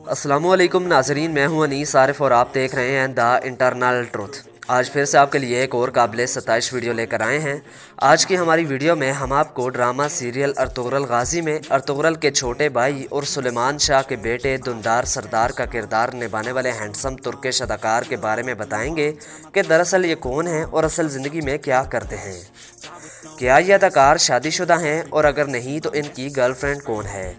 السلام علیکم ناظرین، میں ہوں انیس عارف اور آپ دیکھ رہے ہیں دا انٹرنل ٹروتھ۔ آج پھر سے آپ کے لیے ایک اور قابل ستائش ویڈیو لے کر آئے ہیں۔ آج کی ہماری ویڈیو میں ہم آپ کو ڈرامہ سیریل ارطغرل غازی میں ارطغرل کے چھوٹے بھائی اور سلیمان شاہ کے بیٹے دندار سردار کا کردار نبھانے والے ہینڈسم ترکش اداکار کے بارے میں بتائیں گے کہ دراصل یہ کون ہیں اور اصل زندگی میں کیا کرتے ہیں۔ کیا یہ اداکار شادی شدہ ہیں، اور اگر نہیں تو ان کی گرل فرینڈ کون ہے؟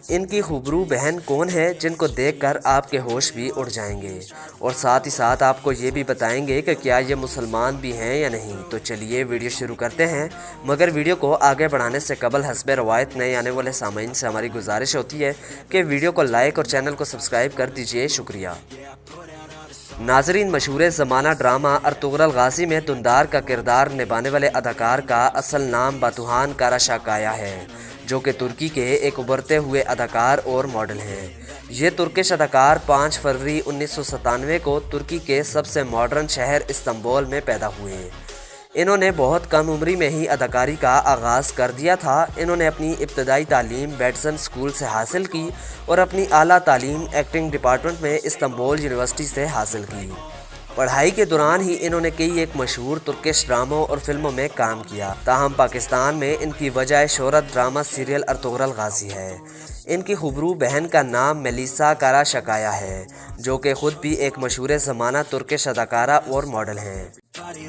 ان کی خوبرو بہن کون ہے جن کو دیکھ کر آپ کے ہوش بھی اڑ جائیں گے؟ اور ساتھ ہی ساتھ آپ کو یہ بھی بتائیں گے کہ کیا یہ مسلمان بھی ہیں یا نہیں۔ تو چلیے ویڈیو شروع کرتے ہیں، مگر ویڈیو کو آگے بڑھانے سے قبل حسب روایت نئے آنے والے سامعین سے ہماری گزارش ہوتی ہے کہ ویڈیو کو لائک اور چینل کو سبسکرائب کر دیجیے، شکریہ۔ ناظرین، مشہور زمانہ ڈرامہ ارطغرل غازی میں دندار کا کردار نبھانے والے اداکار کا اصل نام باتوہان کاراشاکایا ہے، جو کہ ترکی کے ایک ابھرتے ہوئے اداکار اور ماڈل ہیں۔ یہ ترکش اداکار 5 فروری 1997 کو ترکی کے سب سے ماڈرن شہر استنبول میں پیدا ہوئے۔ انہوں نے بہت کم عمری میں ہی اداکاری کا آغاز کر دیا تھا۔ انہوں نے اپنی ابتدائی تعلیم بیٹسن اسکول سے حاصل کی اور اپنی اعلیٰ تعلیم ایکٹنگ ڈپارٹمنٹ میں استنبول یونیورسٹی سے حاصل کی۔ پڑھائی کے دوران ہی انہوں نے کئی ایک مشہور ترکش ڈراموں اور فلموں میں کام کیا، تاہم پاکستان میں ان کی وجہ شہرت ڈرامہ سیریل ارطغرل غازی ہے۔ ان کی خوبرو بہن کا نام میلیسا کاراشاکایا ہے، جو کہ خود بھی ایک مشہور زمانہ ترکش اداکارہ اور ماڈل ہیں۔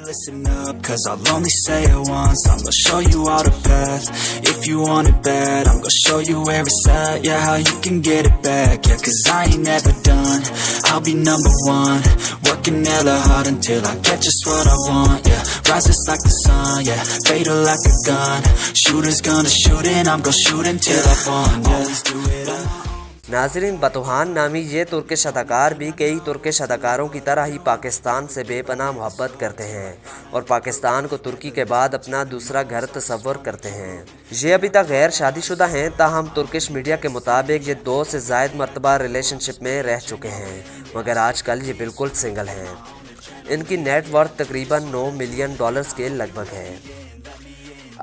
Listen up, cause I'll only say it once. I'm gonna show you all the path. If you want it bad, I'm gonna show you where it's at. Yeah, how you can get it back. Yeah, cause I ain't never done. I'll be number one. Working hella hard until I get just what I want. Yeah, rise just like the sun. Yeah, fatal like a gun. Shooters gonna shoot and I'm gonna shoot until I fall. Always do it up. ناظرین، باتوہان نامی یہ Turkish اداکار بھی کئی Turkish اداکاروں کی طرح ہی پاکستان سے بے پناہ محبت کرتے ہیں اور پاکستان کو ترکی کے بعد اپنا دوسرا گھر تصور کرتے ہیں۔ یہ ابھی تک غیر شادی شدہ ہیں، تاہم ترکش میڈیا کے مطابق یہ 2 سے زائد مرتبہ ریلیشن شپ میں رہ چکے ہیں، مگر آج کل یہ بالکل سنگل ہیں۔ ان کی نیٹ ورتھ تقریباً $9 ملین کے لگ بھگ ہے۔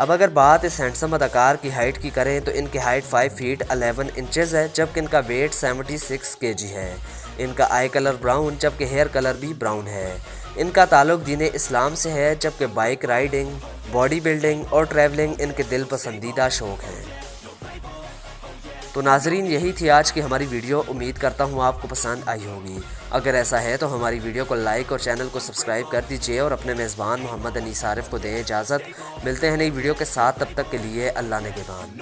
اب اگر بات اس ہینڈسم اداکار کی ہائٹ کی کریں تو ان کی ہائٹ 5 فیٹ 11 انچز ہے، جبکہ ان کا ویٹ 76 kg ہے۔ ان کا آئی کلر براؤن جبکہ ہیئر کلر بھی براؤن ہے۔ ان کا تعلق دین اسلام سے ہے، جبکہ بائک رائڈنگ، باڈی بلڈنگ اور ٹریولنگ ان کے دل پسندیدہ شوق ہیں۔ تو ناظرین، یہی تھی آج کی ہماری ویڈیو۔ امید کرتا ہوں آپ کو پسند آئی ہوگی۔ اگر ایسا ہے تو ہماری ویڈیو کو لائک اور چینل کو سبسکرائب کر دیجیے اور اپنے میزبان محمد انیس عارف کو دیں اجازت۔ ملتے ہیں نئی ویڈیو کے ساتھ، تب تک کے لیے اللہ نگہبان۔